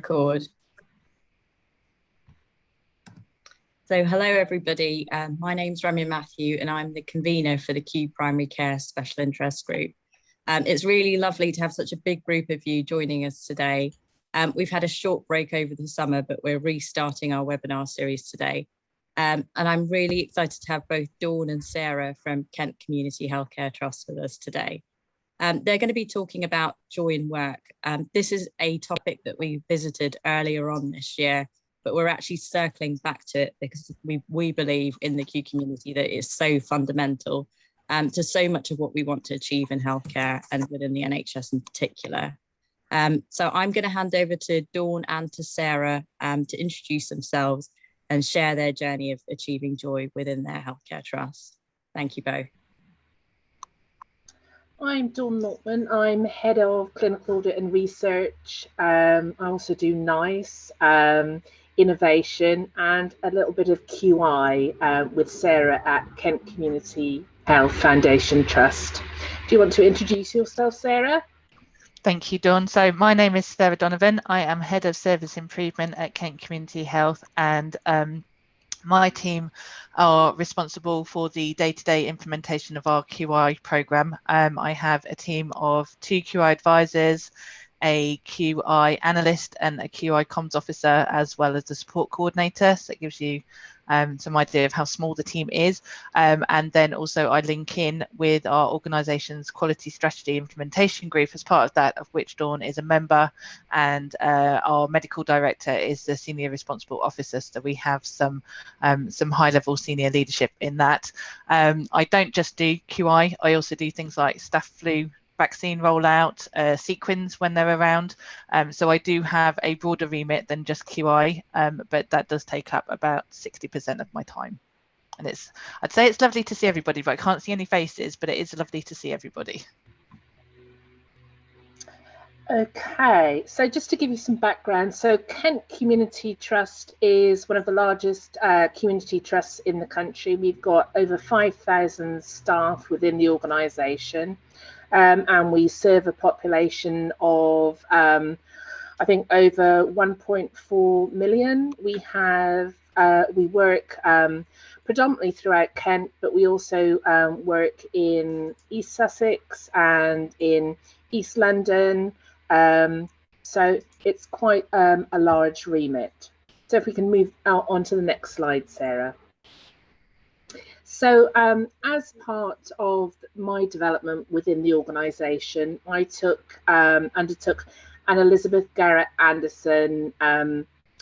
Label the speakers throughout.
Speaker 1: Record. So hello everybody, my name's Ramya Matthew and I'm the convener for the Q Primary Care Special Interest Group. It's really lovely to have such a big group of you joining us today. We've had a short break over the summer, but we're restarting our webinar series today. And I'm really excited to have both Dawn and Sarah from Kent Community Healthcare Trust with us today. They're going to be talking about joy in work. This is a topic that we visited earlier on this year, but we're actually circling back to it because we believe in the Q community that it is so fundamental to so much of what we want to achieve in healthcare and within the NHS in particular. So I'm going to hand over to Dawn and to Sarah to introduce themselves and share their journey of achieving joy within their healthcare trust. Thank you both.
Speaker 2: I'm Dawn Nortman. I'm Head of Clinical Audit and Research. I also do NICE, Innovation, and a little bit of QI with Sarah at Kent Community Health Foundation Trust. Do you want to introduce yourself, Sarah?
Speaker 3: Thank you, Dawn. So my name is Sarah Donovan. I am Head of Service Improvement at Kent Community Health, and my team are responsible for the day-to-day implementation of our QI program. I have a team of 2 QI advisors, a QI analyst and a QI comms officer, as well as the support coordinator. So it gives you some idea of how small the team is. And then also I link in with our organisation's quality strategy implementation group as part of that, of which Dawn is a member, and our medical director is the senior responsible officer. So we have some high-level senior leadership in that. I don't just do QI, I also do things like staph flu vaccine rollout, sequins when they're around. So I do have a broader remit than just QI, but that does take up about 60% of my time. And I'd say it's lovely to see everybody, but I can't see any faces, but it is lovely to see everybody.
Speaker 2: Okay, so just to give you some background, so Kent Community Trust is one of the largest community trusts in the country. We've got over 5,000 staff within the organisation. And we serve a population of, I think, over 1.4 million. We work predominantly throughout Kent, but we also work in East Sussex and in East London. So it's quite a large remit. So if we can move out onto the next slide, Sarah. So as part of my development within the organisation, I undertook an Elizabeth Garrett Anderson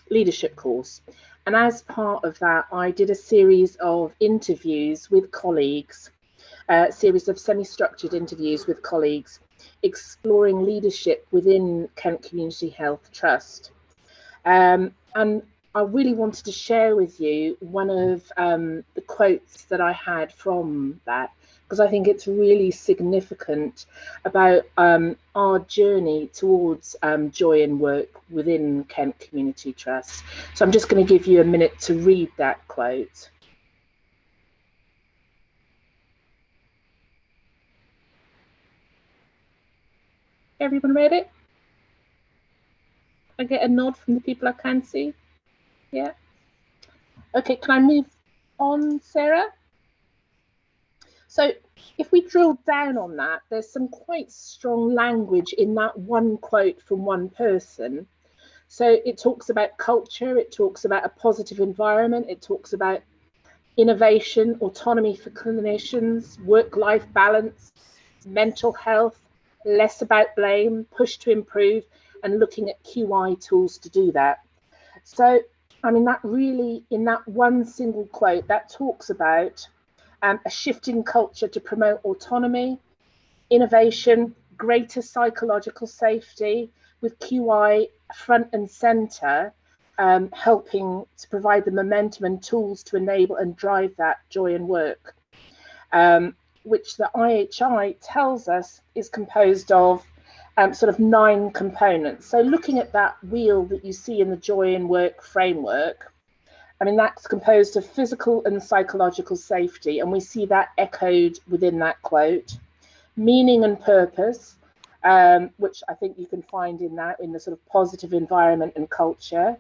Speaker 2: leadership course. And as part of that, I did a series of interviews with colleagues, a series of semi-structured interviews with colleagues, exploring leadership within Kent Community Health Trust. And I really wanted to share with you one of the quotes that I had from that, because I think it's really significant about our journey towards joy in work within Kent Community Trust. So I'm just going to give you a minute to read that quote. Everyone read it? I get a nod from the people I can see. Yeah. Okay, can I move on, Sarah? So if we drill down on that, there's some quite strong language in that one quote from one person. So it talks about culture, it talks about a positive environment, it talks about innovation, autonomy for clinicians, work-life balance, mental health, less about blame, push to improve, and looking at QI tools to do that. So I mean, that really, in that one single quote, that talks about a shift in culture to promote autonomy, innovation, greater psychological safety, with QI front and centre, helping to provide the momentum and tools to enable and drive that joy in work, which the IHI tells us is composed of sort of 9 components. So looking at that wheel that you see in the joy in work framework, I mean, that's composed of physical and psychological safety, and we see that echoed within that quote. Meaning and purpose, which I think you can find in the sort of positive environment and culture.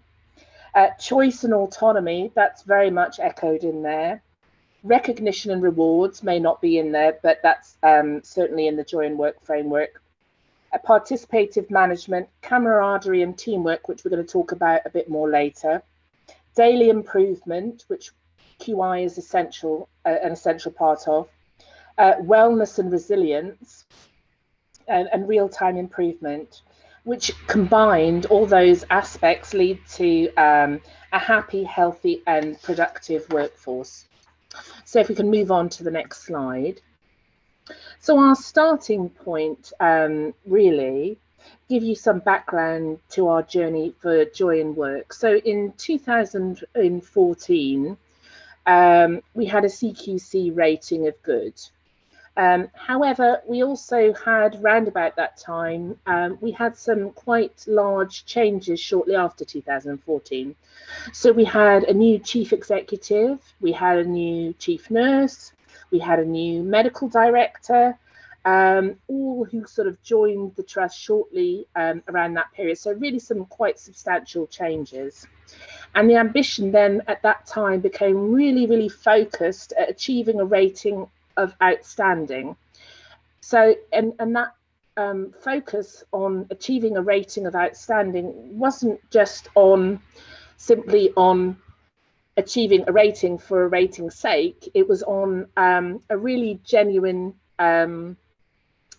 Speaker 2: Choice and autonomy, that's very much echoed in there. Recognition and rewards may not be in there, but that's certainly in the Joy in Work framework. Participative management, camaraderie and teamwork, which we're going to talk about a bit more later. Daily improvement, which QI is an essential part of. Wellness and resilience, and real-time improvement, which combined, all those aspects lead to a happy, healthy and productive workforce. So if we can move on to the next slide. So our starting point, really, give you some background to our journey for Joy in Work. So in 2014, we had a CQC rating of good. However, we also had, round about that time, we had some quite large changes shortly after 2014. So we had a new chief executive, we had a new chief nurse, we had a new medical director, all who sort of joined the trust shortly around that period. So really some quite substantial changes. And the ambition then at that time became really, really focused at achieving a rating of outstanding. So, and that focus on achieving a rating of outstanding wasn't just simply on achieving a rating for a rating's sake. It was on a really genuine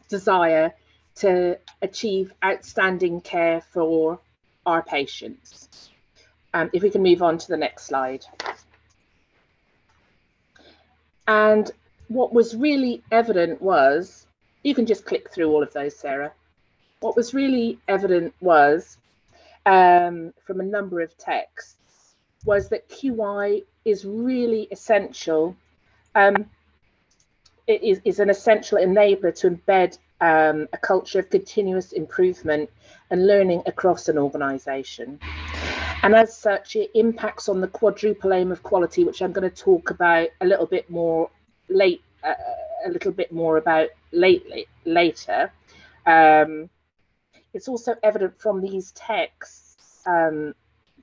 Speaker 2: desire to achieve outstanding care for our patients. If we can move on to the next slide. And what was really evident was, you can just click through all of those, Sarah. What was really evident was, from a number of texts, was that QI is really essential. It is an essential enabler to embed a culture of continuous improvement and learning across an organisation. And as such, it impacts on the quadruple aim of quality, which I'm going to talk about a little bit more later. It's also evident from these texts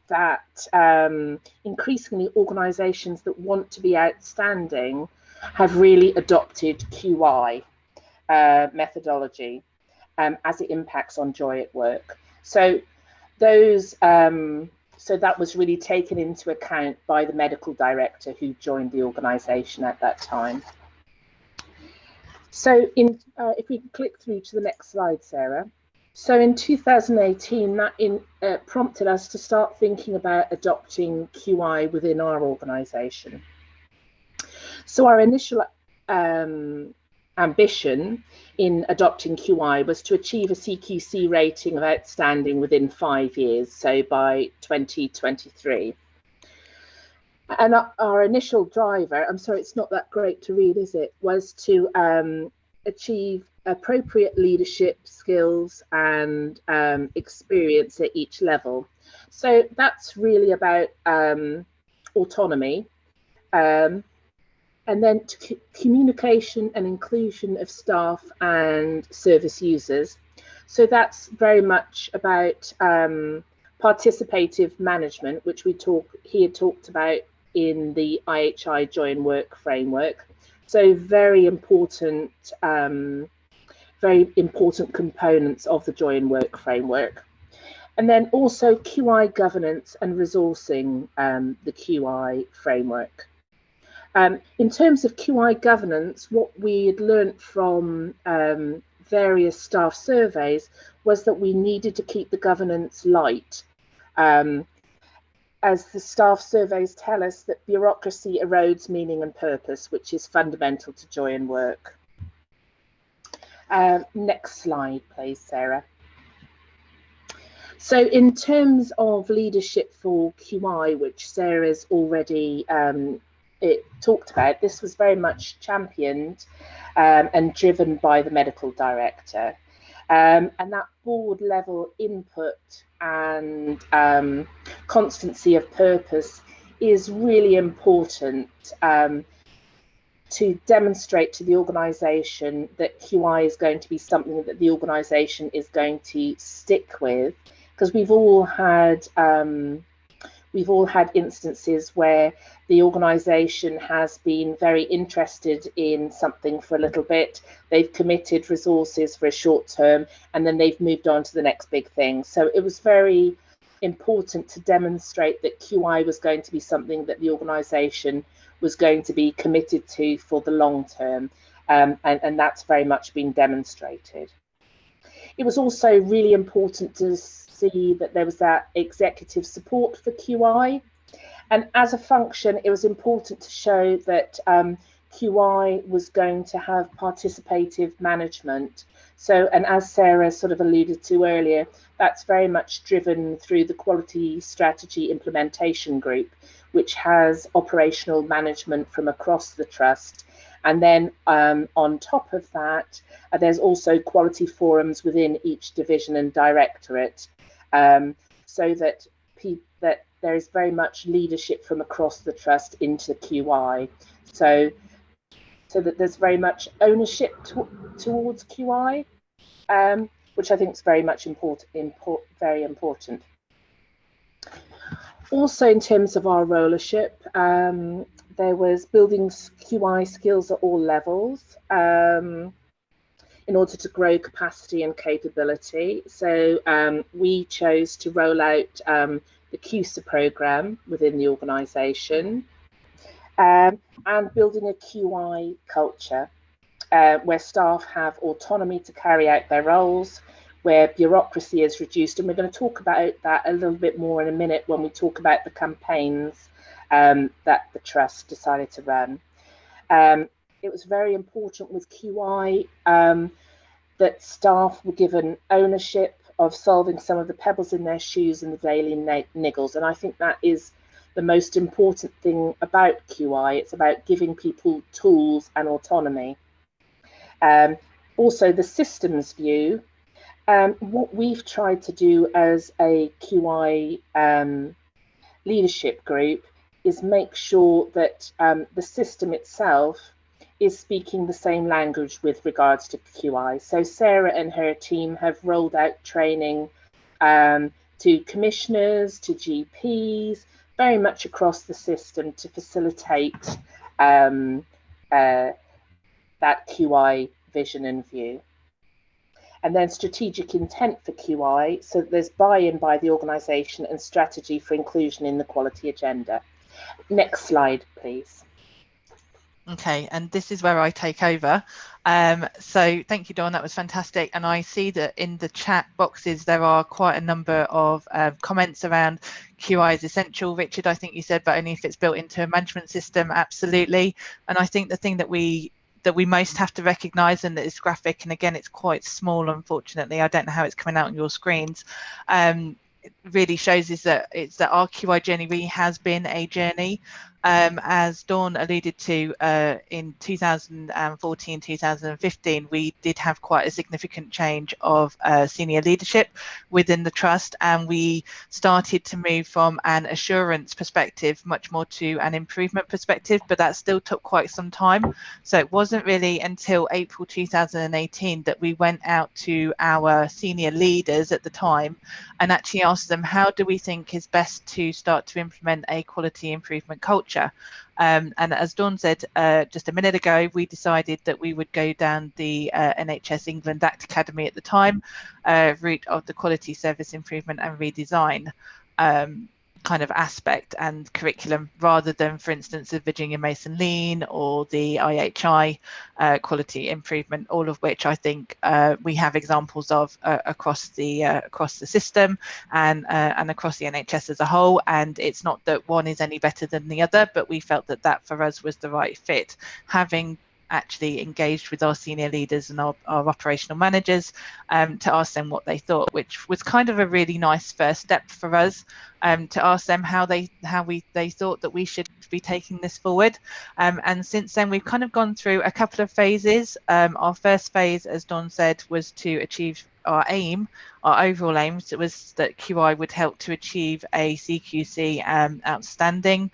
Speaker 2: that increasingly organisations that want to be outstanding have really adopted QI methodology as it impacts on joy at work. So those so that was really taken into account by the medical director who joined the organisation at that time. So if we click through to the next slide, Sarah. So in 2018, that prompted us to start thinking about adopting QI within our organisation. So our initial ambition in adopting QI was to achieve a CQC rating of outstanding within 5 years, so by 2023. And our initial driver, I'm sorry, it's not that great to read, is it, was to achieve appropriate leadership skills and experience at each level. So that's really about autonomy, and then communication and inclusion of staff and service users. So that's very much about participative management, which we talked about in the IHI Joy in Work framework. So very important components of the Joy in Work framework. And then also QI governance and resourcing the QI framework. In terms of QI governance, what we had learnt from various staff surveys was that we needed to keep the governance light. As the staff surveys tell us that bureaucracy erodes meaning and purpose, which is fundamental to joy in work. Next slide, please, Sarah. So in terms of leadership for QI, which Sarah's already talked about, this was very much championed and driven by the medical director. And that board level input and constancy of purpose is really important. to demonstrate to the organisation that QI is going to be something that the organisation is going to stick with, because we've all had instances where the organisation has been very interested in something for a little bit, they've committed resources for a short term, and then they've moved on to the next big thing. So it was very important to demonstrate that QI was going to be something that the organisation was going to be committed to for the long term, and that's very much been demonstrated. It was also really important to see that there was that executive support for QI, and as a function it was important to show that QI was going to have participative management. So, and as Sarah sort of alluded to earlier, that's very much driven through the Quality Strategy Implementation Group, which has operational management from across the trust. And then on top of that, there's also quality forums within each division and directorate, so that there is very much leadership from across the trust into QI. So that there's very much ownership towards QI, which I think is very much very important. Also, in terms of our rollership, there was building QI skills at all levels in order to grow capacity and capability. So we chose to roll out the QSA program within the organisation, and building a QI culture where staff have autonomy to carry out their roles, where bureaucracy is reduced. And we're going to talk about that a little bit more in a minute when we talk about the campaigns that the trust decided to run. It was very important with QI that staff were given ownership of solving some of the pebbles in their shoes and the daily niggles. And I think that is the most important thing about QI. It's about giving people tools and autonomy. Also, the systems view. What we've tried to do as a QI leadership group is make sure that the system itself is speaking the same language with regards to QI. So Sarah and her team have rolled out training to commissioners, to GPs, very much across the system to facilitate that QI vision and view. And then strategic intent for QI, so there's buy-in by the organisation and strategy for inclusion in the quality agenda. Next slide, please.
Speaker 3: Okay, and this is where I take over. So thank you, Dawn, that was fantastic. And I see that in the chat boxes there are quite a number of comments around QI is essential. Richard, I think you said, but only if it's built into a management system. Absolutely. And I think the thing that we most have to recognise, and that is graphic, and again it's quite small unfortunately, I don't know how it's coming out on your screens, it really shows is that our QI journey really has been a journey. As Dawn alluded to, in 2014, 2015, we did have quite a significant change of senior leadership within the trust, and we started to move from an assurance perspective much more to an improvement perspective, but that still took quite some time. So it wasn't really until April 2018 that we went out to our senior leaders at the time and actually asked them, how do we think is best to start to implement a quality improvement culture? And as Dawn said just a minute ago, we decided that we would go down the NHS England Act Academy at the time route of the quality service improvement and redesign kind of aspect and curriculum, rather than, for instance, the Virginia Mason Lean or the IHI quality improvement, all of which I think we have examples of across the system and across the NHS as a whole. And it's not that one is any better than the other, but we felt that that for us was the right fit, having actually engaged with our senior leaders and our operational managers to ask them what they thought, which was kind of a really nice first step for us, to ask them how they thought that we should be taking this forward. And since then we've kind of gone through a couple of phases. Our first phase, as Dawn said, was to achieve our aim, our overall aims. It was that QI would help to achieve a CQC outstanding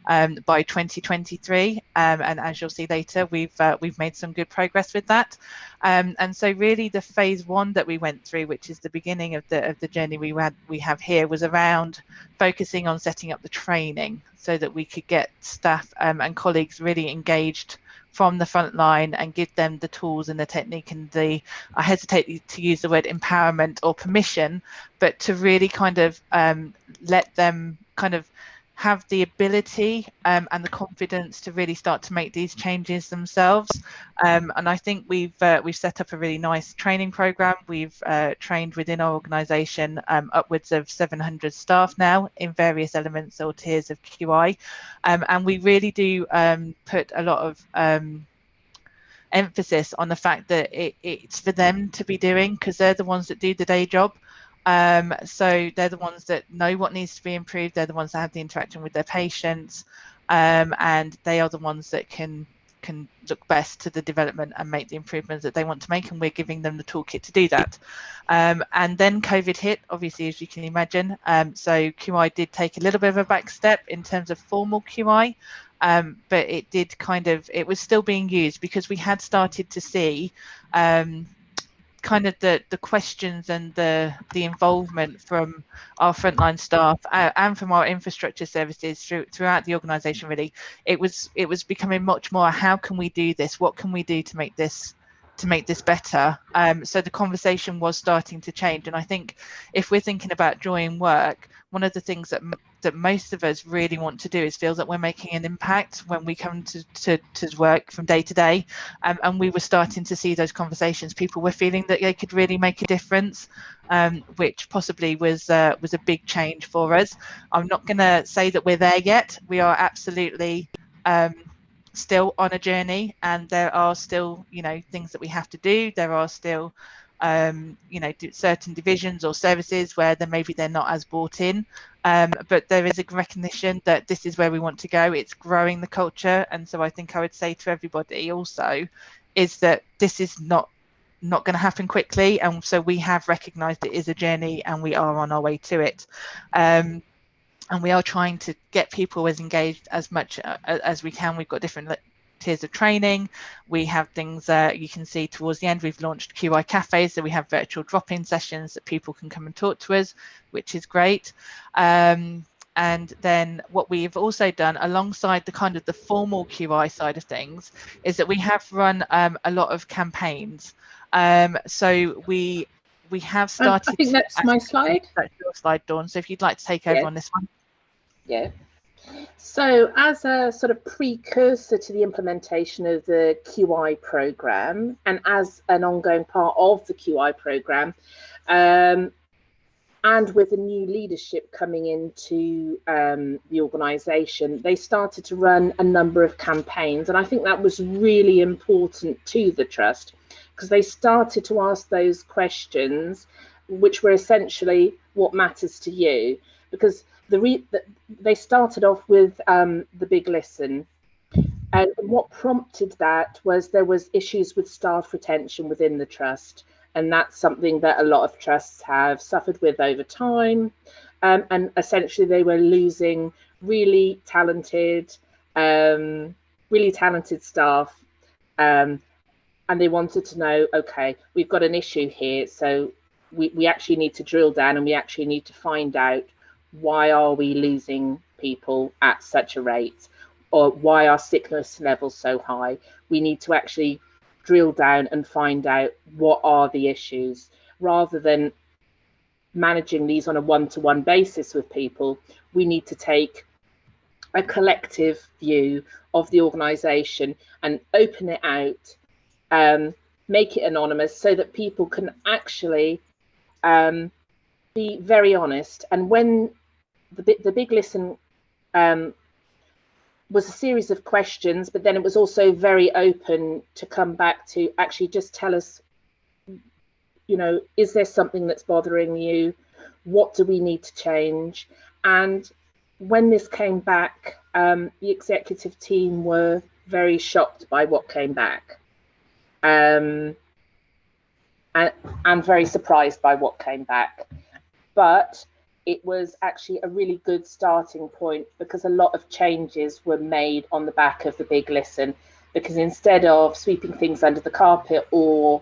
Speaker 3: by 2023, and as you'll see later, we've made some good progress with that. And so really the phase 1 that we went through, which is the beginning of the journey we have here, was around focusing on setting up the training so that we could get staff and colleagues really engaged from the front line and give them the tools and the technique and I hesitate to use the word empowerment or permission, but to really kind of let them kind of have the ability and the confidence to really start to make these changes themselves. And I think we've set up a really nice training program. We've trained within our organisation upwards of 700 staff now in various elements or tiers of QI, and we really do put a lot of emphasis on the fact that it's for them to be doing, because they're the ones that do the day job. So they're the ones that know what needs to be improved. They're the ones that have the interaction with their patients, and they are the ones that can look best to the development and make the improvements that they want to make, and we're giving them the toolkit to do that. And then COVID hit, obviously, as you can imagine. So QI did take a little bit of a back step in terms of formal QI, but it was still being used because we had started to see kind of the questions and the involvement from our frontline staff and from our infrastructure services throughout the organisation. Really, it was becoming much more, how can we do this? What can we do to make this better? So the conversation was starting to change, and I think if we're thinking about joy in work, one of the things that most of us really want to do is feel that we're making an impact when we come to work from day to day, and we were starting to see those conversations. People were feeling that they could really make a difference, which possibly was a big change for us. I'm not going to say that we're there yet. We are absolutely still on a journey, and there are still things that we have to do. There are still certain divisions or services where they're not as bought in, but there is a recognition that this is where we want to go. It's growing the culture, and so I think I would say to everybody also is that this is not going to happen quickly, and so we have recognized it is a journey and we are on our way to it. And we are trying to get people as engaged as much as we can. We've got different tiers of training. We have things you can see towards the end. We've launched QI cafes, so we have virtual drop-in sessions that people can come and talk to us, which is great. And then what we've also done alongside the kind of the formal QI side of things is that we have run a lot of campaigns. So we have started.
Speaker 2: I think that's my slide.
Speaker 3: That's your slide, Dawn. So if you'd like to take over on this one.
Speaker 2: Yeah. So as a sort of precursor to the implementation of the QI program, and as an ongoing part of the QI program, and with the new leadership coming into the organisation, they started to run a number of campaigns, and I think that was really important to the trust, because they started to ask those questions, which were essentially what matters to you, because they started off with the big listen, and what prompted that was there was issues with staff retention within the trust, and that's something that a lot of trusts have suffered with over time, and essentially they were losing really talented staff, and they wanted to know, okay, we've got an issue here, so we actually need to drill down, and we actually need to find out, why are we losing people at such a rate, or why are sickness levels so high? We need to actually drill down and find out what are the issues, rather than managing these on a one-to-one basis with people. We need to take a collective view of the organisation and open it out, make it anonymous, so that people can actually be very honest. And when the big listen was a series of questions, but then it was also very open to come back to actually just tell us, is there something that's bothering you? What do we need to change? And when this came back, the executive team were very shocked by what came back, and very surprised by what came back. But it was actually a really good starting point, because a lot of changes were made on the back of the Big Listen, because instead of sweeping things under the carpet or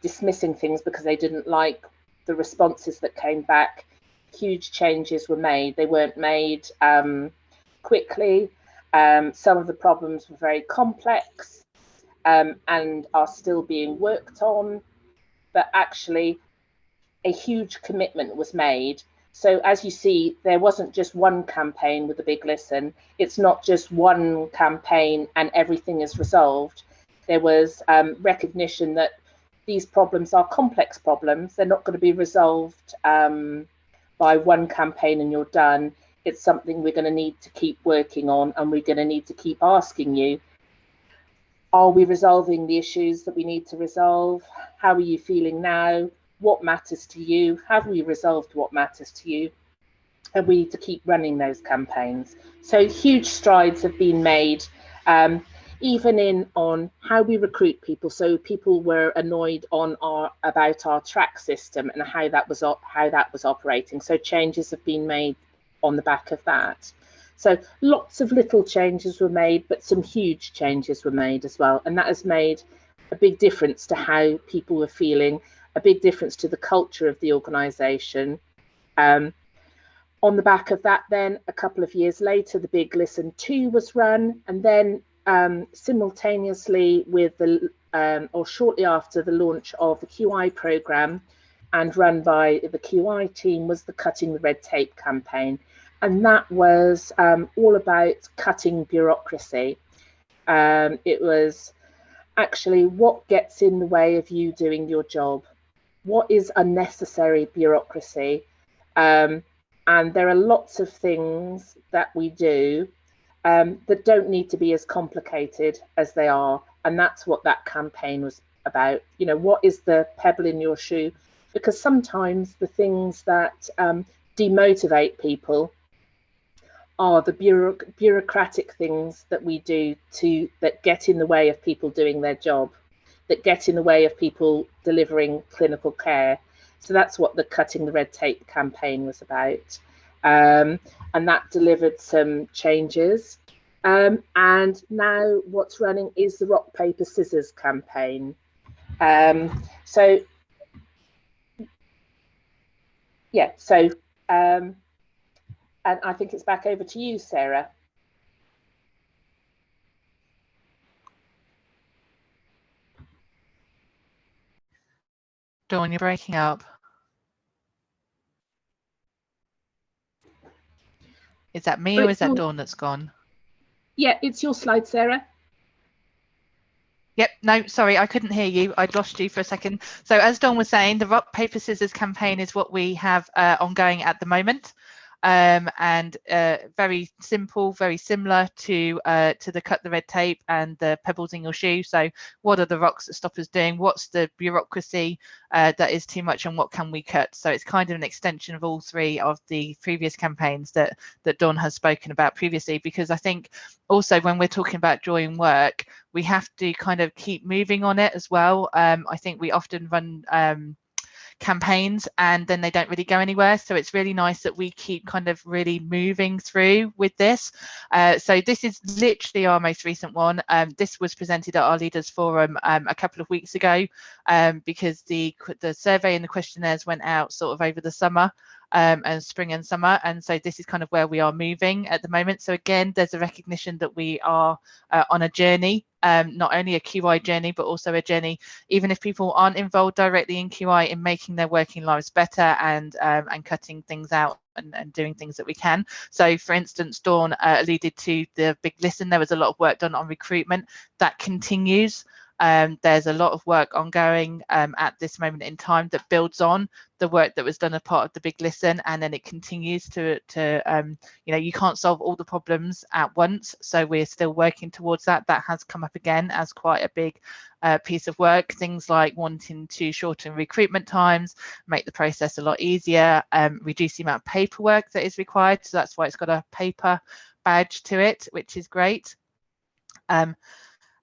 Speaker 2: dismissing things because they didn't like the responses that came back, huge changes were made. They weren't made quickly. Some of the problems were very complex and are still being worked on, but actually a huge commitment was made. So as you see, there wasn't just one campaign with the Big Listen. It's not just one campaign and everything is resolved. There was recognition that these problems are complex problems. They're not going to be resolved by one campaign and you're done. It's something we're going to need to keep working on, and we're going to need to keep asking you, are we resolving the issues that we need to resolve? How are you feeling now? What matters to you? Have we resolved what matters to you? And we need to keep running those campaigns. So huge strides have been made, even on how we recruit people. So people were annoyed about our track system and how that was operating. So changes have been made on the back of that. So lots of little changes were made, but some huge changes were made as well. And that has made a big difference to how people were feeling, a big difference to the culture of the organisation. On the back of that, then a couple of years later, the Big Listen 2 was run, and then simultaneously with or shortly after the launch of the QI programme and run by the QI team, was the Cutting the Red Tape campaign. And that was all about cutting bureaucracy. It was actually what gets in the way of you doing your job, what is unnecessary bureaucracy. And there are lots of things that we do that don't need to be as complicated as they are. And that's what that campaign was about. You know, what is the pebble in your shoe? Because sometimes the things that demotivate people are the bureaucratic things that we do that get in the way of people doing their job, that get in the way of people delivering clinical care. So that's what the Cutting the Red Tape campaign was about. And that delivered some changes. And now what's running is the Rock, Paper, Scissors campaign. And I think it's back over to you, Sarah.
Speaker 3: Dawn, you're breaking up. Is that me or is that Dawn that's gone?
Speaker 2: Yeah, it's your slide, Sarah.
Speaker 3: Yep, no, sorry, I couldn't hear you. I'd lost you for a second. So as Dawn was saying, the Rock, Paper, Scissors campaign is what we have ongoing at the moment. And very simple, very similar to the Cut the Red Tape and the pebbles in your shoe. So what are the rocks that stop us doing? What's the bureaucracy that is too much, and what can we cut? So it's kind of an extension of all three of the previous campaigns that Dawn has spoken about previously, because I think also when we're talking about joy in work, we have to kind of keep moving on it as well. I think we often run campaigns and then they don't really go anywhere, so it's really nice that we keep kind of really moving through with this. So this is literally our most recent one. This was presented at our leaders forum a couple of weeks ago, because the survey and the questionnaires went out sort of over the summer and spring and summer, and so this is kind of where we are moving at the moment. So again, there's a recognition that we are on a journey, not only a QI journey but also a journey, even if people aren't involved directly in QI, in making their working lives better and cutting things out and doing things that we can. So for instance, Dawn alluded to the Big Listen. There was a lot of work done on recruitment that continues. There's a lot of work ongoing at this moment in time that builds on the work that was done as part of the Big Listen, and then it continues to you know, you can't solve all the problems at once, so we're still working towards that. That has come up again as quite a big piece of work. Things like wanting to shorten recruitment times, make the process a lot easier, reduce the amount of paperwork that is required, so that's why it's got a paper badge to it, which is great.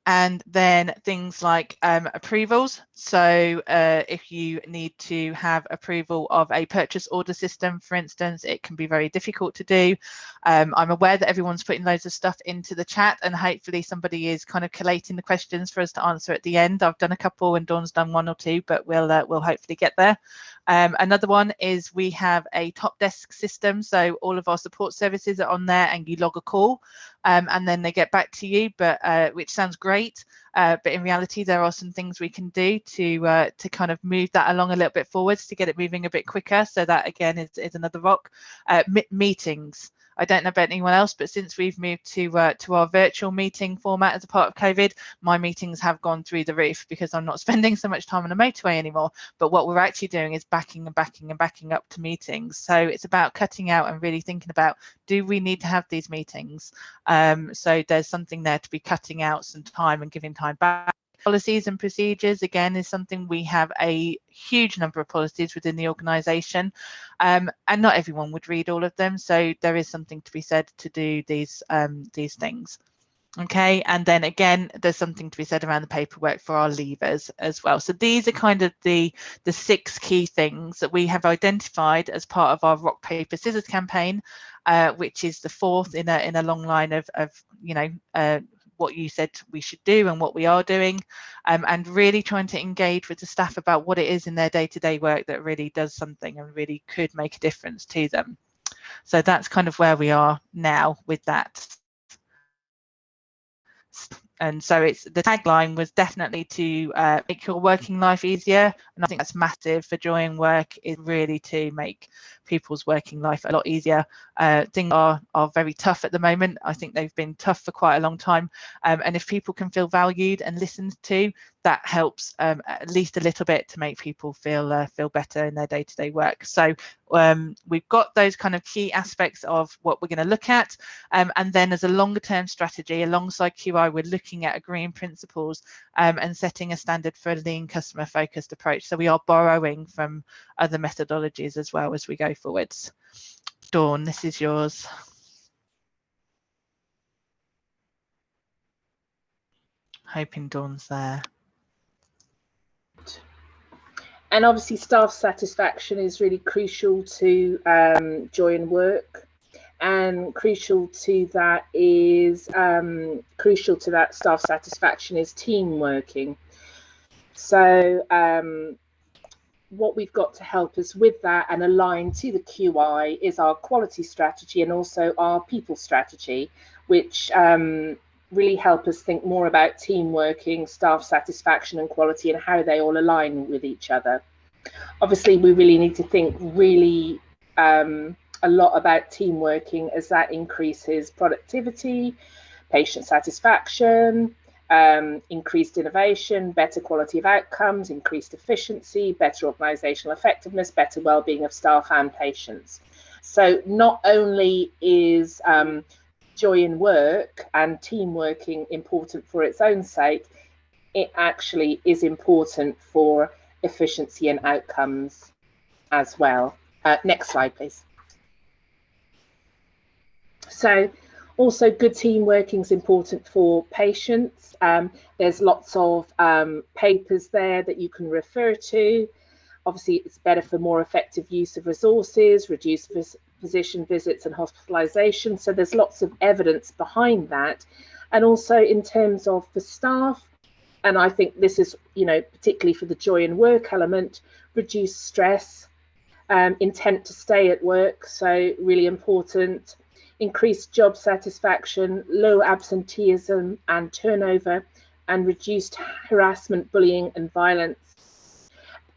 Speaker 3: And then things like approvals. So if you need to have approval of a purchase order system, for instance, it can be very difficult to do. I'm aware that everyone's putting loads of stuff into the chat, and hopefully somebody is kind of collating the questions for us to answer at the end. I've done a couple and Dawn's done one or two, but we'll hopefully get there. Another one is we have a top desk system, so all of our support services are on there, and you log a call and then they get back to you, but which sounds great, but in reality there are some things we can do to kind of move that along a little bit forwards to get it moving a bit quicker. So that again is another rock. Meetings. I don't know about anyone else, but since we've moved to our virtual meeting format as a part of COVID, my meetings have gone through the roof because I'm not spending so much time on a motorway anymore. But what we're actually doing is backing up to meetings. So it's about cutting out and really thinking about, do we need to have these meetings? So there's something there to be cutting out some time and giving time back. Policies and procedures, again, is something we have a huge number of policies within the organisation, and not everyone would read all of them, so there is something to be said to do these things. Okay, and then again, there's something to be said around the paperwork for our leavers as well. So these are kind of the 6 key things that we have identified as part of our rock paper scissors campaign, which is the 4th in a long line of you know, what you said we should do and what we are doing, and really trying to engage with the staff about what it is in their day-to-day work that really does something and really could make a difference to them. So that's kind of where we are now with that. And so it's the tagline was definitely to make your working life easier, and I think that's massive for Joy in Work, is really to make people's working life a lot easier. Things are very tough at the moment. I think they've been tough for quite a long time, and if people can feel valued and listened to, that helps at least a little bit to make people feel better in their day-to-day work. So we've got those kind of key aspects of what we're going to look at, and then as a longer term strategy alongside QI, we're looking at agreeing principles and setting a standard for a lean customer focused approach. So we are borrowing from other methodologies as well as we go forwards. Dawn, this is yours. Hoping Dawn's there.
Speaker 2: And obviously staff satisfaction is really crucial to Joy in Work, and crucial to that staff satisfaction is team working. So what we've got to help us with that and align to the QI is our quality strategy and also our people strategy, which really help us think more about team working, staff satisfaction and quality, and how they all align with each other. Obviously, we really need to think really a lot about team working, as that increases productivity, patient satisfaction, increased innovation, better quality of outcomes, increased efficiency, better organisational effectiveness, better well-being of staff and patients. So not only is Joy in Work and team working important for its own sake, it actually is important for efficiency and outcomes as well. Next slide, please. So also good team working is important for patients. There's lots of papers there that you can refer to. Obviously, it's better for more effective use of resources, reduced physician visits and hospitalisation. So there's lots of evidence behind that. And also in terms of the staff, and I think this is, you know, particularly for the Joy in Work element, reduce stress, intent to stay at work, so really important, increased job satisfaction, low absenteeism and turnover, and reduced harassment, bullying and violence.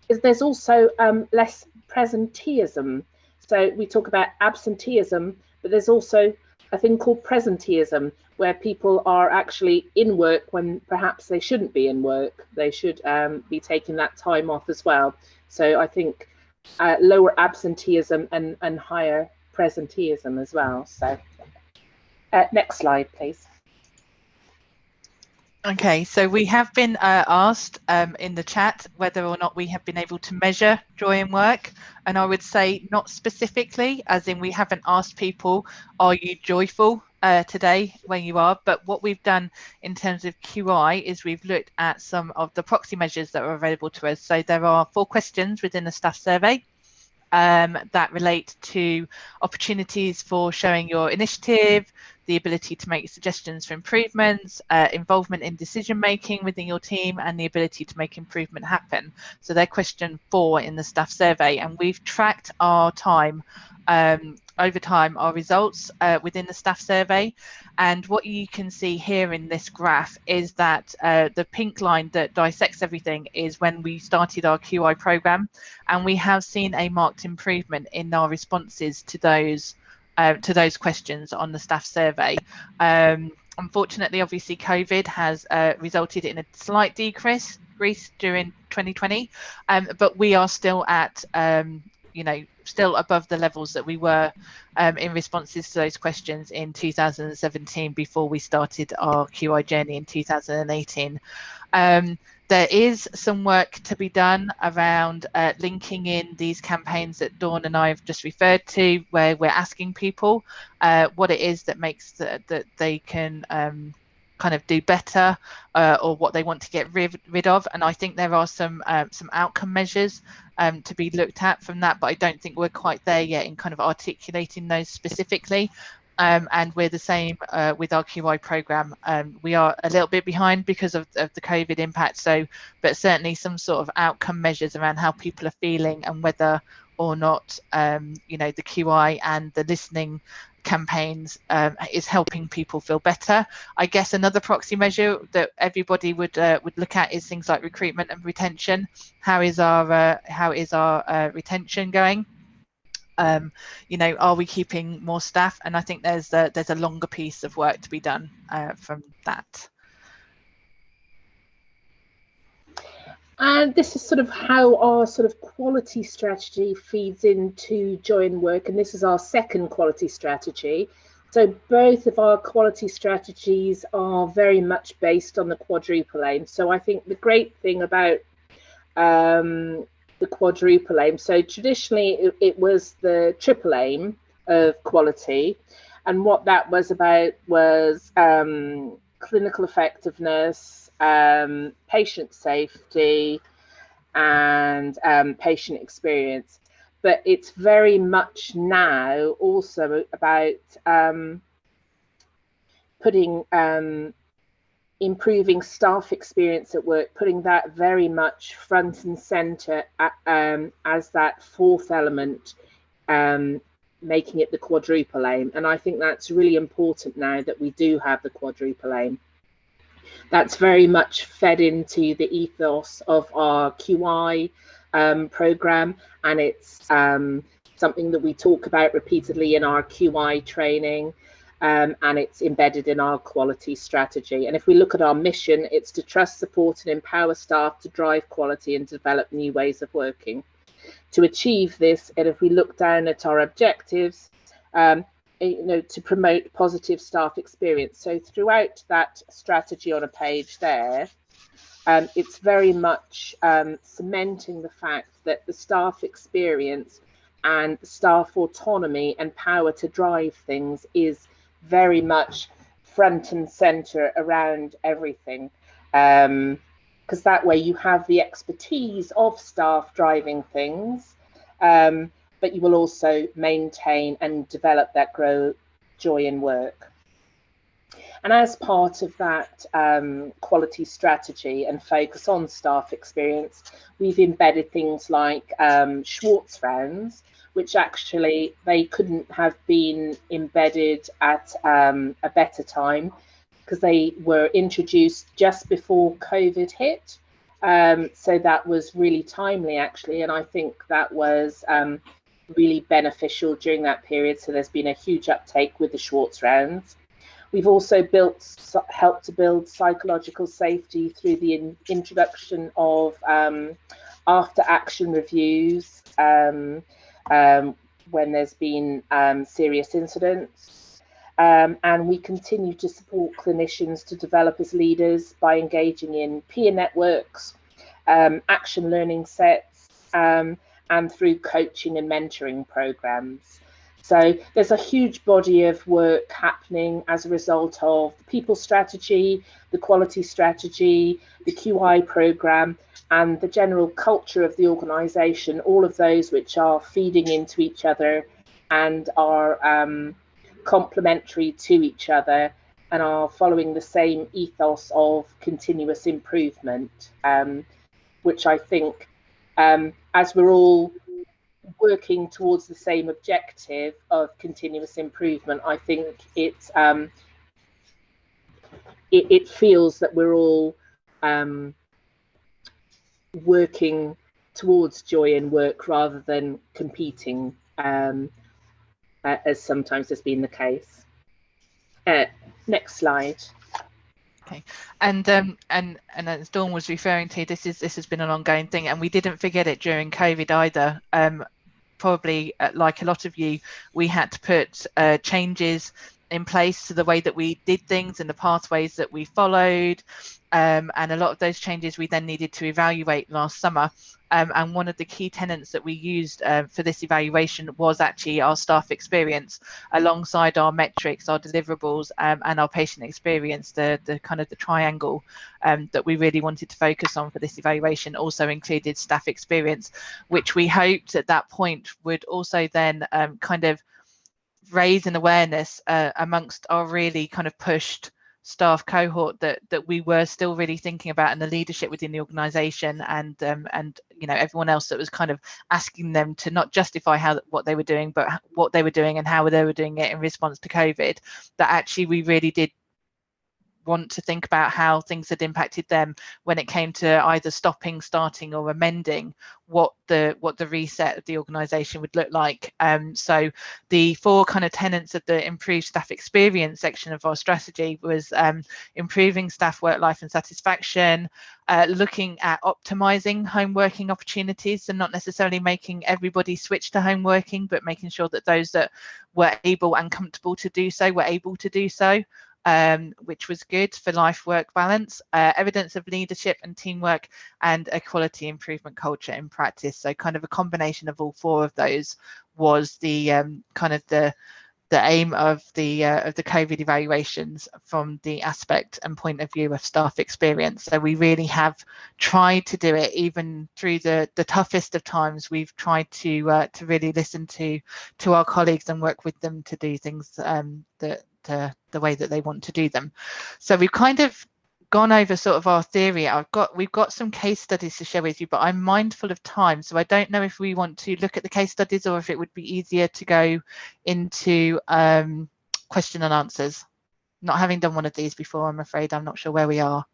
Speaker 2: There's also less presenteeism. So we talk about absenteeism, but there's also a thing called presenteeism, where people are actually in work when perhaps they shouldn't be in work. They should be taking that time off as well. So I think lower absenteeism and higher presenteeism as well. So next slide, please.
Speaker 3: Okay, so we have been asked in the chat whether or not we have been able to measure joy in work, and I would say not specifically, as in we haven't asked people, are you joyful today when you are, but what we've done in terms of QI is we've looked at some of the proxy measures that are available to us. So there are 4 questions within the staff survey that relate to opportunities for showing your initiative, the ability to make suggestions for improvements, involvement in decision making within your team, and the ability to make improvement happen. So they're question 4 in the staff survey, and we've tracked our time over time, our results within the staff survey. And what you can see here in this graph is that the pink line that dissects everything is when we started our QI program, and we have seen a marked improvement in our responses to those questions on the staff survey. Unfortunately, obviously, COVID has resulted in a slight decrease during 2020, but we are still at still above the levels that we were in responses to those questions in 2017 before we started our QI journey in 2018. There is some work to be done around linking in these campaigns that Dawn and I have just referred to, where we're asking people what it is that makes that they can kind of do better or what they want to get rid of. And I think there are some outcome measures to be looked at from that, but I don't think we're quite there yet in kind of articulating those specifically. And we're the same with our QI program. We are a little bit behind because of the COVID impact. So, but certainly some sort of outcome measures around how people are feeling and whether or not, the QI and the listening campaigns is helping people feel better. I guess another proxy measure that everybody would look at is things like recruitment and retention. How is our retention going? Are we keeping more staff? And I think there's a longer piece of work to be done from that.
Speaker 2: And this is sort of how our sort of quality strategy feeds into joy in work, and this is our second quality strategy. So both of our quality strategies are very much based on the quadruple aim. So I think the great thing about the quadruple aim, so traditionally it was the triple aim of quality, and what that was about was clinical effectiveness, patient safety, and patient experience. But it's very much now also about putting improving staff experience at work, putting that very much front and center as that 4th element, making it the quadruple aim. And I think that's really important now that we do have the quadruple aim. That's very much fed into the ethos of our QI program, and it's something that we talk about repeatedly in our QI training, and it's embedded in our quality strategy. And if we look at our mission, it's to trust, support, and empower staff to drive quality and develop new ways of working. To achieve this, and if we look down at our objectives, to promote positive staff experience. So throughout that strategy on a page there, it's very much cementing the fact that the staff experience and staff autonomy and power to drive things is very much front and center around everything. Because that way you have the expertise of staff driving things, but you will also maintain and develop that joy in work. And as part of that quality strategy and focus on staff experience, we've embedded things like Schwartz rounds, which actually they couldn't have been embedded at a better time, because they were introduced just before COVID hit. So that was really timely, actually. And I think that was really beneficial during that period. So there's been a huge uptake with the Schwartz rounds. We've also helped to build psychological safety through the introduction of after action reviews when there's been serious incidents. And we continue to support clinicians to develop as leaders by engaging in peer networks, action learning sets, and through coaching and mentoring programs. So there's a huge body of work happening as a result of the people strategy, the quality strategy, the QI program, and the general culture of the organisation, all of those which are feeding into each other and are complementary to each other and are following the same ethos of continuous improvement, which I think, as we're all working towards the same objective of continuous improvement, I think it feels that we're all working towards joy in work rather than competing, as sometimes has been the case. Next slide.
Speaker 3: Okay, and as Dawn was referring to, this has been an ongoing thing, and we didn't forget it during COVID either. Probably like a lot of you, we had to put changes in place to the way that we did things and the pathways that we followed, and a lot of those changes we then needed to evaluate last summer. And one of the key tenets that we used for this evaluation was actually our staff experience, alongside our metrics, our deliverables, and our patient experience. The kind of the triangle that we really wanted to focus on for this evaluation also included staff experience, which we hoped at that point would also then kind of raise an awareness amongst our really kind of pushed staff cohort that we were still really thinking about, and the leadership within the organization, and you know, everyone else that was kind of asking them to not justify what they were doing, but what they were doing and how they were doing it in response to COVID, that actually we really did want to think about how things had impacted them when it came to either stopping, starting, or amending what the reset of the organisation would look like. So the 4 kind of tenets of the improved staff experience section of our strategy was improving staff work life and satisfaction, looking at optimising home working opportunities, and not necessarily making everybody switch to home working, but making sure that those that were able and comfortable to do so were able to do so. Which was good for life-work balance, evidence of leadership and teamwork, and a quality improvement culture in practice. So kind of a combination of all 4 of those was the kind of the aim of the COVID evaluations from the aspect and point of view of staff experience. So we really have tried to do it, even through the toughest of times. We've tried to really listen to our colleagues and work with them to do things the way that they want to do them. So we've kind of gone over sort of our theory. We've got some case studies to share with you, but I'm mindful of time, so I don't know if we want to look at the case studies or if it would be easier to go into question and answers. Not having done one of these before, I'm afraid I'm not sure where we are.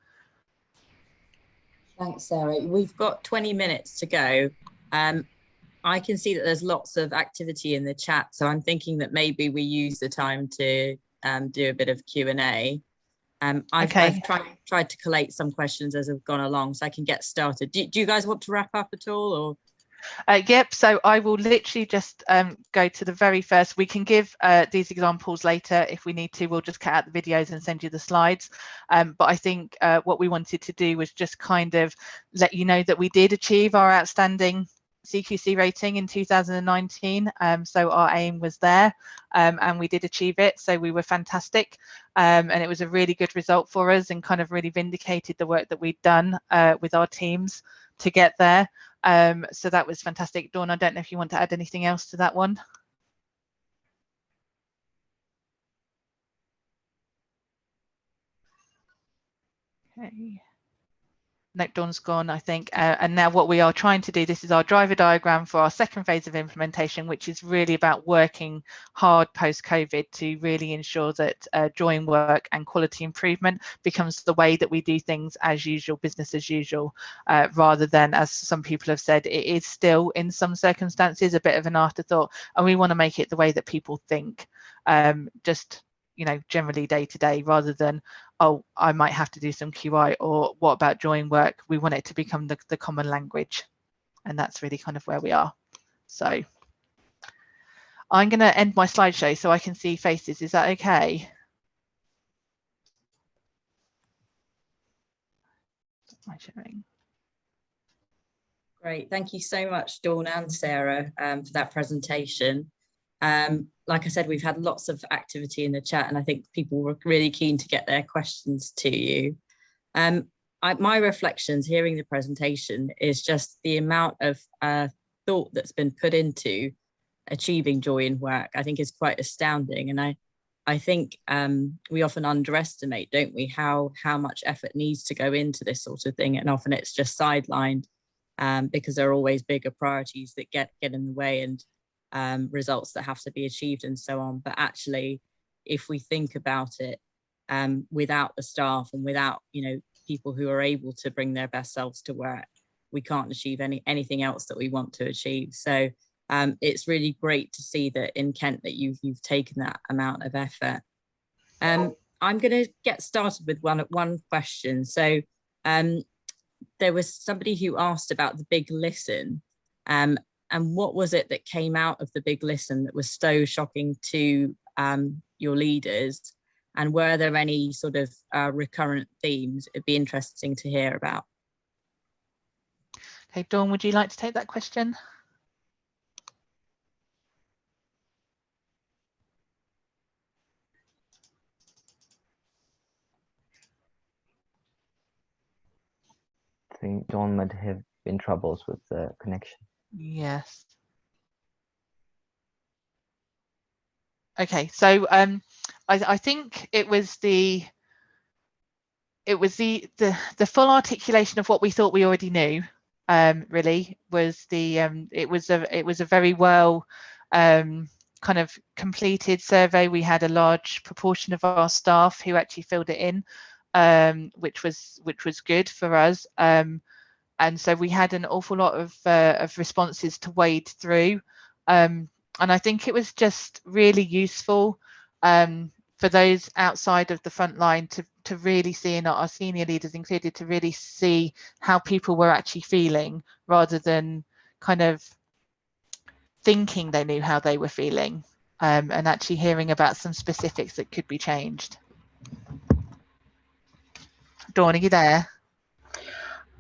Speaker 1: Thanks, Sarah. We've got 20 minutes to go. I can see that there's lots of activity in the chat, so I'm thinking that maybe we use the time to do a bit of Q&A. I've tried to collate some questions as I've gone along, so I can get started. Do you guys want to wrap up at all, or?
Speaker 3: Yep, so I will literally just go to the very first. We can give these examples later if we need to. We'll just cut out the videos and send you the slides. But I think what we wanted to do was just kind of let you know that we did achieve our outstanding CQC rating in 2019. So our aim was there, and we did achieve it. So we were fantastic. And it was a really good result for us, and kind of really vindicated the work that we'd done with our teams to get there. So that was fantastic. Dawn, I don't know if you want to add anything else to that one. Okay. No, Dawn's gone, I think. And now what we are trying to do, this is our driver diagram for our second phase of implementation, which is really about working hard post-COVID to really ensure that joy in work and quality improvement becomes the way that we do things as usual, business as usual, rather than, as some people have said, it is still in some circumstances a bit of an afterthought, and we want to make it the way that people think, just, you know, generally day to day, rather than, oh, I might have to do some QI, or what about joy in work? We want it to become the common language, and that's really kind of where we are. So I'm going to end my slideshow so I can see faces. Is that okay? My sharing.
Speaker 1: Great, thank you so much, Dawn and Sarah, for that presentation. Like I said, we've had lots of activity in the chat, and I think people were really keen to get their questions to you. My reflections hearing the presentation is just the amount of thought that's been put into achieving joy in work. I think is quite astounding, and I think we often underestimate, don't we, how much effort needs to go into this sort of thing, and often it's just sidelined because there are always bigger priorities that get in the way, and results that have to be achieved and so on. But actually, if we think about it, without the staff and without, you know, people who are able to bring their best selves to work, we can't achieve anything else that we want to achieve. So it's really great to see that in Kent that you've taken that amount of effort. I'm going to get started with one question. So there was somebody who asked about the big listen, and what was it that came out of the big listen that was so shocking to your leaders, and were there any sort of recurrent themes? It'd be interesting to hear about.
Speaker 3: Okay, Dawn, would you like to take that question?
Speaker 4: I think Dawn might have been troubles with the connection.
Speaker 3: Yes. Okay, so I think it was the full articulation of what we thought we already knew. Really was the it was a very well kind of completed survey. We had a large proportion of our staff who actually filled it in, which was good for us. And so we had an awful lot of responses to wade through. And I think it was just really useful for those outside of the front line to really see, and our senior leaders included, to really see how people were actually feeling, rather than kind of thinking they knew how they were feeling, and actually hearing about some specifics that could be changed. Dawn, are you there?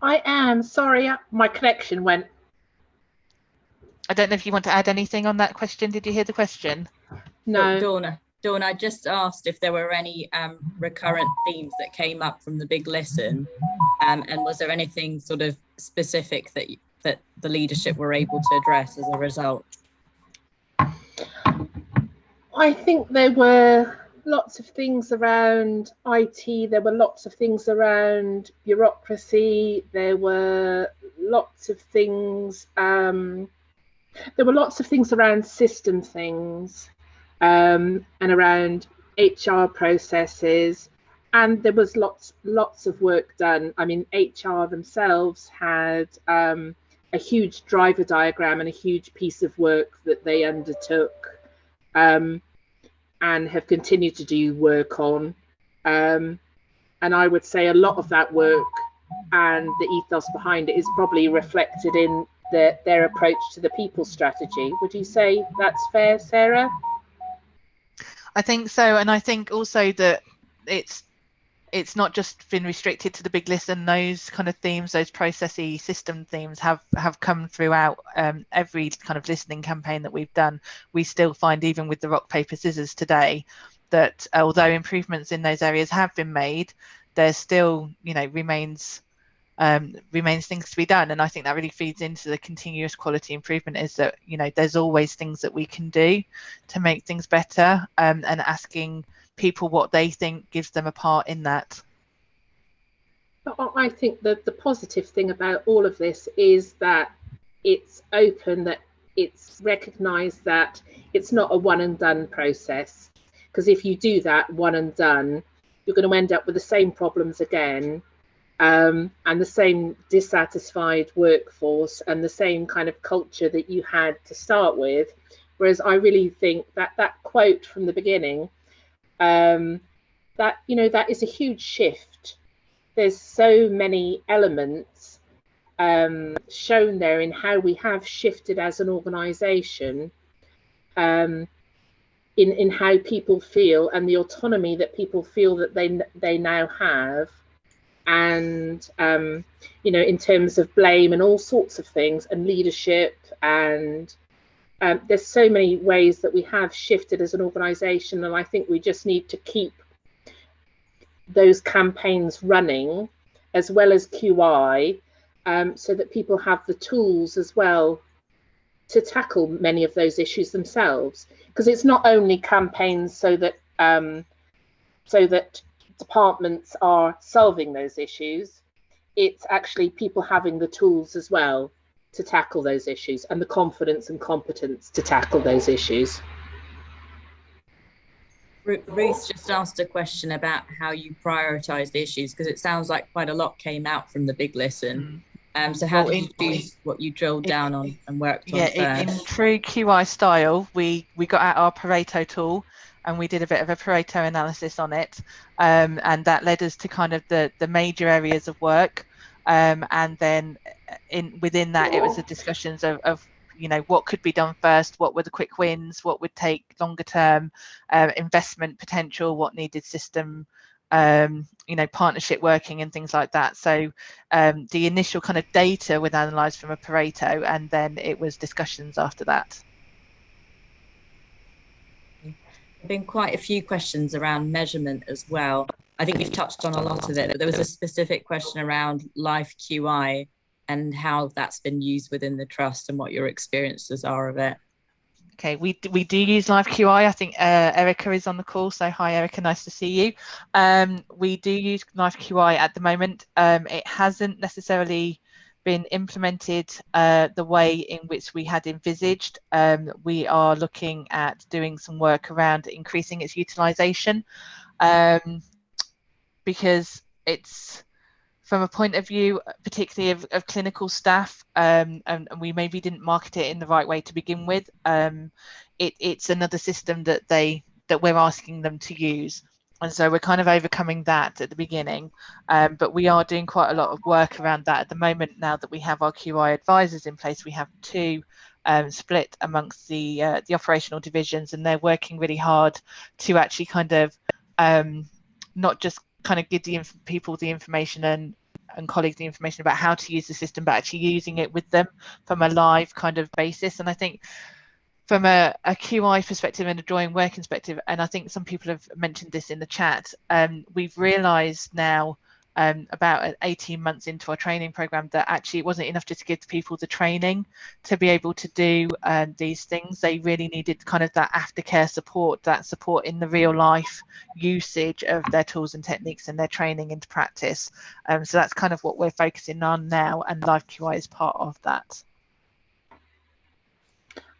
Speaker 2: I am. Sorry, my connection went.
Speaker 3: I don't know if you want to add anything on that question. Did you hear the question?
Speaker 2: No.
Speaker 1: Dawn, I just asked if there were any recurrent themes that came up from the big listen, and was there anything sort of specific that the leadership were able to address as a result?
Speaker 2: I think there were lots of things around IT, there were lots of things around bureaucracy, there were lots of things around system things, and around HR processes, and there was lots of work done. I mean, HR themselves had a huge driver diagram and a huge piece of work that they undertook, and have continued to do work on. And I would say a lot of that work and the ethos behind it is probably reflected in their approach to the people strategy. Would you say that's fair, Sarah?
Speaker 3: I think so, and I think also that it's not just been restricted to the big listen. Those kind of themes, those processy system themes have come throughout every kind of listening campaign that we've done. We still find, even with the rock, paper, scissors today, that although improvements in those areas have been made, there still, you know, remains things to be done. And I think that really feeds into the continuous quality improvement, is that, you know, there's always things that we can do to make things better, and asking people what they think gives them a part in that.
Speaker 2: I think that the positive thing about all of this is that it's open, that it's recognised that it's not a one and done process, because if you do that one and done, you're going to end up with the same problems again, and the same dissatisfied workforce and the same kind of culture that you had to start with. Whereas I really think that that quote from the beginning, that, you know, that is a huge shift. There's so many elements shown there in how we have shifted as an organisation, in how people feel and the autonomy that people feel that they now have, and in terms of blame and all sorts of things, and leadership, and there's so many ways that we have shifted as an organisation, and I think we just need to keep those campaigns running as well as QI, so that people have the tools as well to tackle many of those issues themselves. Because it's not only campaigns so that departments are solving those issues, it's actually people having the tools as well to tackle those issues, and the confidence and competence to tackle those issues.
Speaker 1: Ruth just asked a question about how you prioritise the issues, because it sounds like quite a lot came out from the big listen. So how did you choose what you drilled down on and worked on first?
Speaker 3: In true QI style, we got out our Pareto tool and we did a bit of a Pareto analysis on it, and that led us to kind of the major areas of work, and then within that it was the discussions of what could be done first, what were the quick wins, what would take longer term, investment potential, what needed system partnership working and things like that. So the initial kind of data was analysed from a Pareto, and then it was discussions after that.
Speaker 1: There have been quite a few questions around measurement as well. I think we've touched on a lot of it, but there was a specific question around LiveQi and how that's been used within the trust and what your experiences are of it.
Speaker 3: Okay, we do use LiveQi. I think Erica is on the call, so hi Erica, nice to see you. We do use LiveQi at the moment. It hasn't necessarily been implemented the way in which we had envisaged. We are looking at doing some work around increasing its utilisation, because it's, from a point of view, particularly of clinical staff, and we maybe didn't market it in the right way to begin with. It's another system that we're asking them to use, and so we're kind of overcoming that at the beginning. But we are doing quite a lot of work around that at the moment. Now that we have our QI advisors in place, we have two split amongst the operational divisions, and they're working really hard to actually kind of not just kind of give people the information and colleagues the information about how to use the system, but actually using it with them from a live kind of basis. And I think from a QI perspective and a drawing working perspective, and I think some people have mentioned this in the chat, we've realised now, about 18 months into our training program, that actually it wasn't enough just to give people the training to be able to do these things. They really needed kind of that aftercare support, that support in the real life usage of their tools and techniques and their training into practice. So that's kind of what we're focusing on now, and LiveQi is part of that.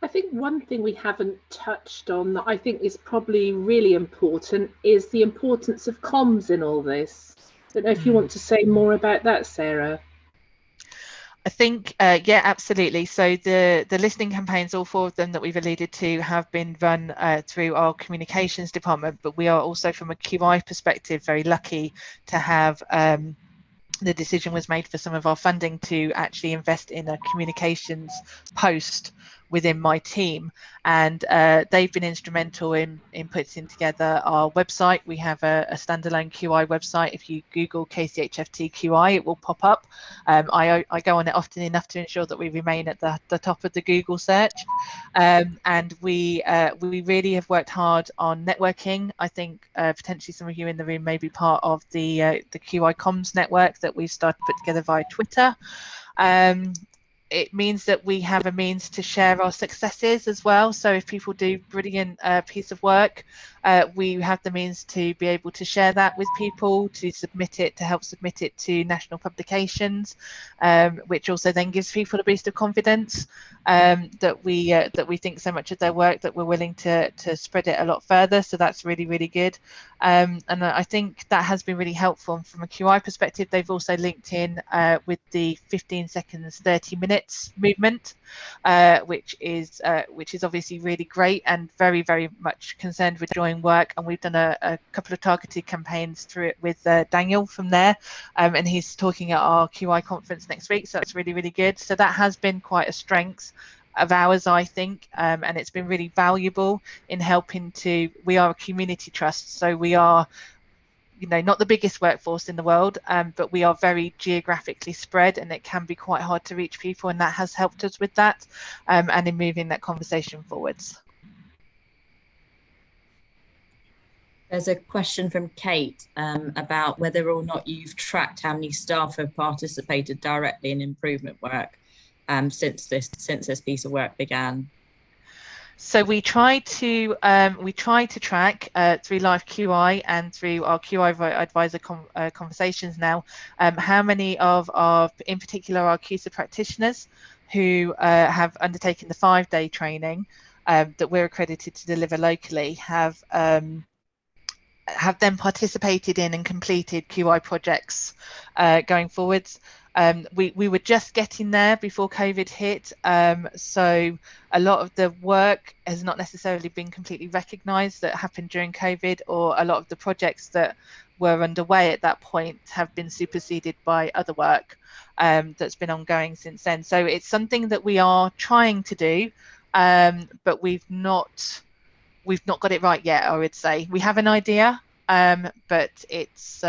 Speaker 2: I think one thing we haven't touched on that I think is probably really important is the importance of comms in all this. I don't know if you want to say more about that, Sarah.
Speaker 3: I think, yeah, absolutely. So the listening campaigns, all four of them that we've alluded to, have been run through our communications department, but we are also, from a QI perspective, very lucky to have the decision was made for some of our funding to actually invest in a communications post within my team, and they've been instrumental in putting together our website. We have a standalone QI website. If you Google KCHFT QI, it will pop up. I go on it often enough to ensure that we remain at the top of the Google search, and we really have worked hard on networking. I think potentially some of you in the room may be part of the QI comms network that we've started to put together via Twitter. It means that we have a means to share our successes as well. So if people do brilliant piece of work, we have the means to be able to share that with people, to submit it, to help submit it to national publications, which also then gives people a boost of confidence that we think so much of their work that we're willing to spread it a lot further. So that's really, really good. And I think that has been really helpful. And from a QI perspective, they've also linked in with the 15 seconds, 30 minutes movement, which is obviously really great and very, very much concerned with joint work. And we've done a couple of targeted campaigns through it with Daniel from there, and he's talking at our QI conference next week, so that's really, really good. So that has been quite a strength of ours, I think, and it's been really valuable in helping to. We are a community trust, so we are, you know, not the biggest workforce in the world, but we are very geographically spread, and it can be quite hard to reach people, and that has helped us with that, and in moving that conversation forwards.
Speaker 1: There's a question from Kate about whether or not you've tracked how many staff have participated directly in improvement work since this piece of work began.
Speaker 3: So we try to track through LiveQi and through our QI advisor conversations now, how many of our, in particular, our CUSA practitioners who have undertaken the 5-day training that we're accredited to deliver locally have then participated in and completed QI projects going forwards. We were just getting there before COVID hit, so a lot of the work has not necessarily been completely recognised that happened during COVID, or a lot of the projects that were underway at that point have been superseded by other work that's been ongoing since then. So it's something that we are trying to do, but we've not got it right yet. I would say we have an idea, but it's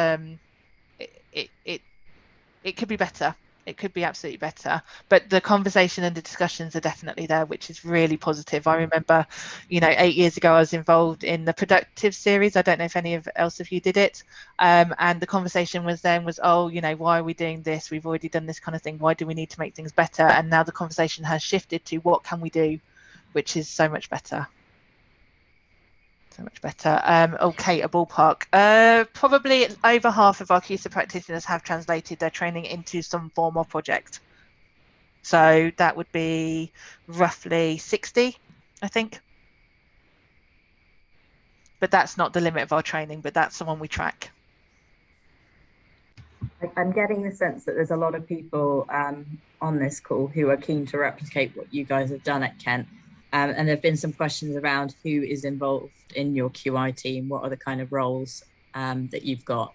Speaker 3: it could be better. It could be absolutely better, but the conversation and the discussions are definitely there, which is really positive. I remember, you know, 8 years ago I was involved in the Productive series. I don't know if any else of you did it, and the conversation was, oh, you know, why are we doing this? We've already done this kind of thing. Why do we need to make things better? And now the conversation has shifted to what can we do, which is so much better. So much better. Okay, a ballpark. Probably over half of our CUSA practitioners have translated their training into some form of project. So that would be roughly 60, I think. But that's not the limit of our training, but that's the one we track.
Speaker 1: I'm getting the sense that there's a lot of people on this call who are keen to replicate what you guys have done at Kent. And there have been some questions around who is involved in your QI team. What are the kind of roles that you've got?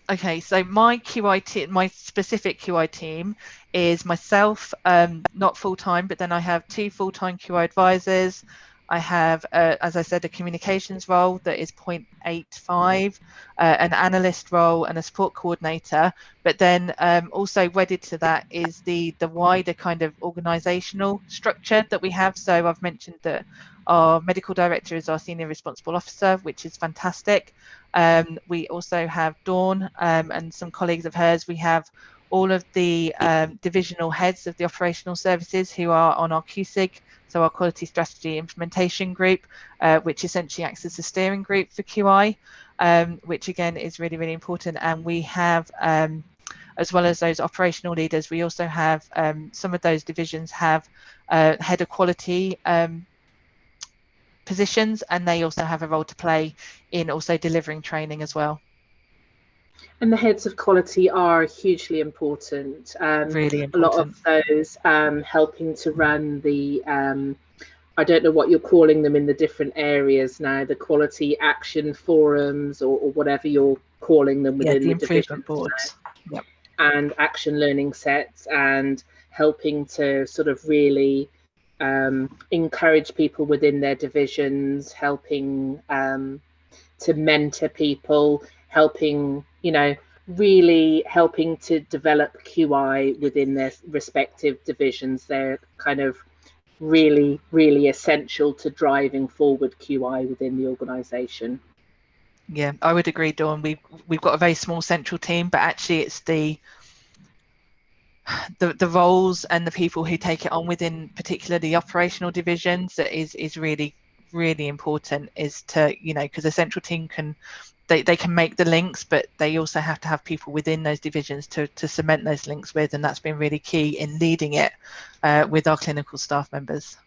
Speaker 3: Okay, so my QI team, my specific QI team is myself, not full-time, but then I have 2 full-time QI advisors. I have, as I said, a communications role that is 0.85, an analyst role and a support coordinator. But then also wedded to that is the wider kind of organisational structure that we have. So I've mentioned that our medical director is our senior responsible officer, which is fantastic. We also have Dawn and some colleagues of hers. We have all of the divisional heads of the operational services who are on our QSIG, so our Quality Strategy Implementation Group, which essentially acts as a steering group for QI, which again is really, really important. And we have, as well as those operational leaders, we also have some of those divisions have head of quality positions, and they also have a role to play in also delivering training as well.
Speaker 2: And the heads of quality are hugely important.
Speaker 3: Really important.
Speaker 2: A lot of those helping to run the, I don't know what you're calling them in the different areas now, the quality action forums or whatever you're calling them within the
Speaker 3: improvement boards. Yep.
Speaker 2: And action learning sets, and helping to sort of really encourage people within their divisions, helping to mentor people, helping, you know, really helping to develop QI within their respective divisions. They're kind of really, really essential to driving forward QI within the organisation.
Speaker 3: Yeah, I would agree, Dawn. We've got a very small central team, but actually it's the roles and the people who take it on within particularly the operational divisions that is really, really important, is to, you know, because the central team can, they can make the links, but they also have to have people within those divisions to cement those links with, and that's been really key in leading it with our clinical staff members.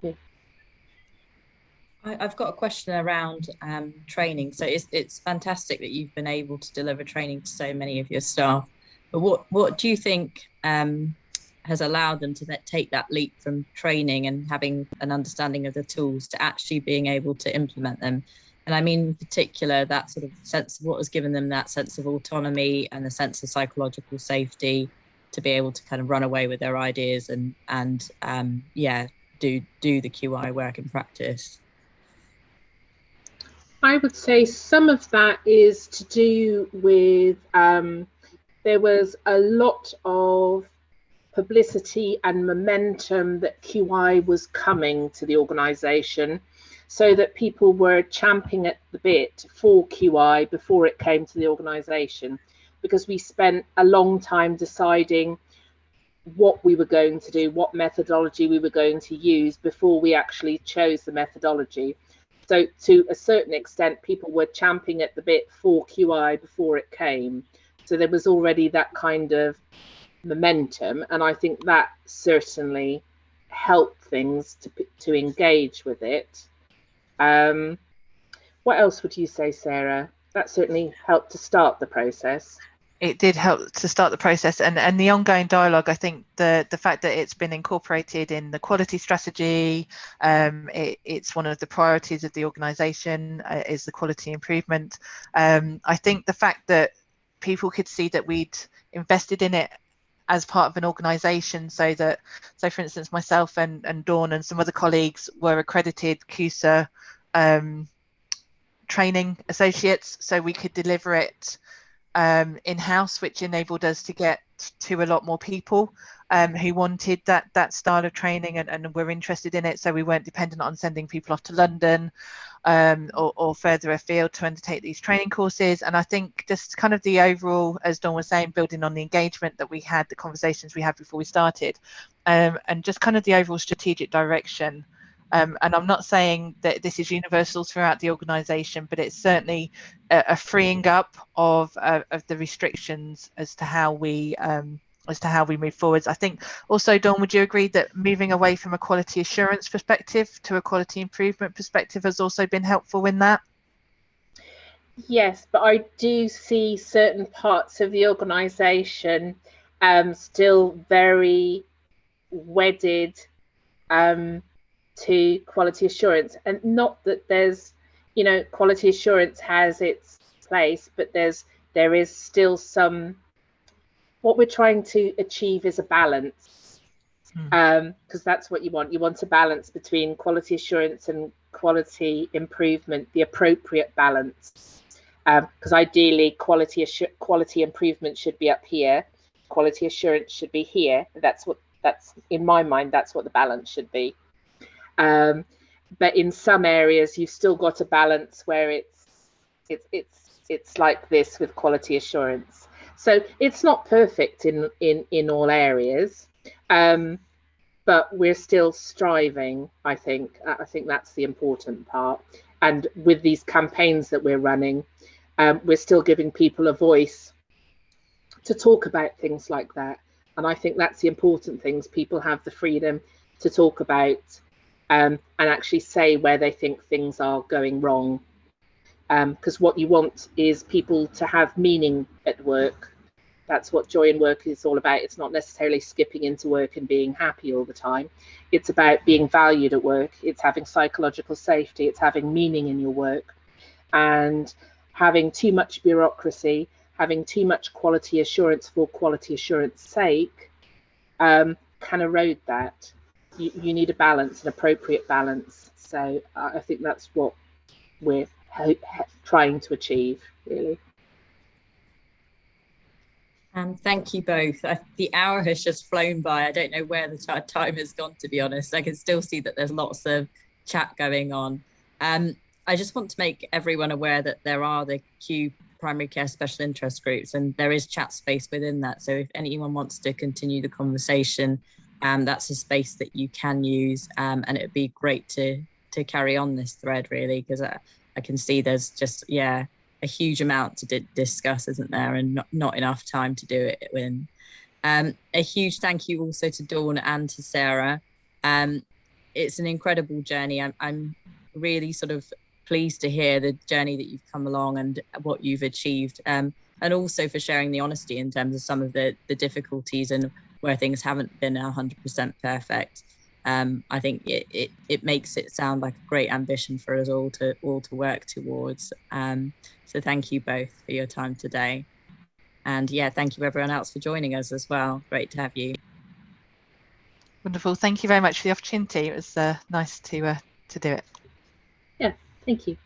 Speaker 2: Yeah.
Speaker 1: I've got a question around training. So it's fantastic that you've been able to deliver training to so many of your staff, but what do you think has allowed them to take that leap from training and having an understanding of the tools to actually being able to implement them? And I mean, in particular, that sort of sense of what has given them that sense of autonomy and the sense of psychological safety to be able to kind of run away with their ideas and yeah, do the QI work in practice?
Speaker 2: I would say some of that is to do with there was a lot of publicity and momentum that QI was coming to the organisation, so that people were champing at the bit for QI before it came to the organisation, because we spent a long time deciding what we were going to do, what methodology we were going to use before we actually chose the methodology. So to a certain extent, people were champing at the bit for QI before it came. So there was already that kind of momentum, and I think that certainly helped things to engage with it. What else would you say, Sarah? That certainly helped to start the process.
Speaker 3: It did help to start the process, and the ongoing dialogue. I think the fact that it's been incorporated in the quality strategy, it's one of the priorities of the organisation, is the quality improvement. I think the fact that people could see that we'd invested in it as part of an organisation, so for instance, myself and Dawn and some other colleagues were accredited QSA training associates, so we could deliver it in-house, which enabled us to get to a lot more people who wanted that style of training and were interested in it. So we weren't dependent on sending people off to London or further afield to undertake these training courses. And I think just kind of the overall, as Dawn was saying, building on the engagement that we had, the conversations we had before we started, and just kind of the overall strategic direction. And I'm not saying that this is universal throughout the organisation, but it's certainly a freeing up of the restrictions as to how we move forwards. I think also, Dawn, would you agree that moving away from a quality assurance perspective to a quality improvement perspective has also been helpful in that?
Speaker 2: Yes, but I do see certain parts of the organisation still very wedded to quality assurance, and not that there's, you know, quality assurance has its place, but there is still some, what we're trying to achieve is a balance, because that's what you want a balance between quality assurance and quality improvement, the appropriate balance, because ideally quality improvement should be up here, quality assurance should be here. That's in my mind, that's what the balance should be. But in some areas you've still got a balance where it's like this with quality assurance. So it's not perfect in all areas, but we're still striving. I think that's the important part. And with these campaigns that we're running, we're still giving people a voice to talk about things like that. And I think that's the important things. People have the freedom to talk about and actually say where they think things are going wrong. Because what you want is people to have meaning at work. That's what joy in work is all about. It's not necessarily skipping into work and being happy all the time. It's about being valued at work. It's having psychological safety. It's having meaning in your work. And having too much bureaucracy, having too much quality assurance for quality assurance sake can erode that. You need a balance, an appropriate balance. So I think that's what we're trying to achieve, really.
Speaker 1: Thank you both. The hour has just flown by. I don't know where the time has gone, to be honest. I can still see that there's lots of chat going on. I just want to make everyone aware that there are the Q primary care special interest groups, and there is chat space within that. So if anyone wants to continue the conversation, that's a space that you can use, and it'd be great to carry on this thread, really, because I can see there's just a huge amount to discuss, isn't there, and not enough time to do it in. A huge thank you also to Dawn and to Sarah. It's an incredible journey. I'm really sort of pleased to hear the journey that you've come along and what you've achieved, and also for sharing the honesty in terms of some of the difficulties and where things haven't been 100% perfect. I think it makes it sound like a great ambition for us all to work towards. So thank you both for your time today. And yeah, thank you everyone else for joining us as well. Great to have you.
Speaker 3: Wonderful. Thank you very much for the opportunity. It was nice to do it.
Speaker 2: Yeah, thank you.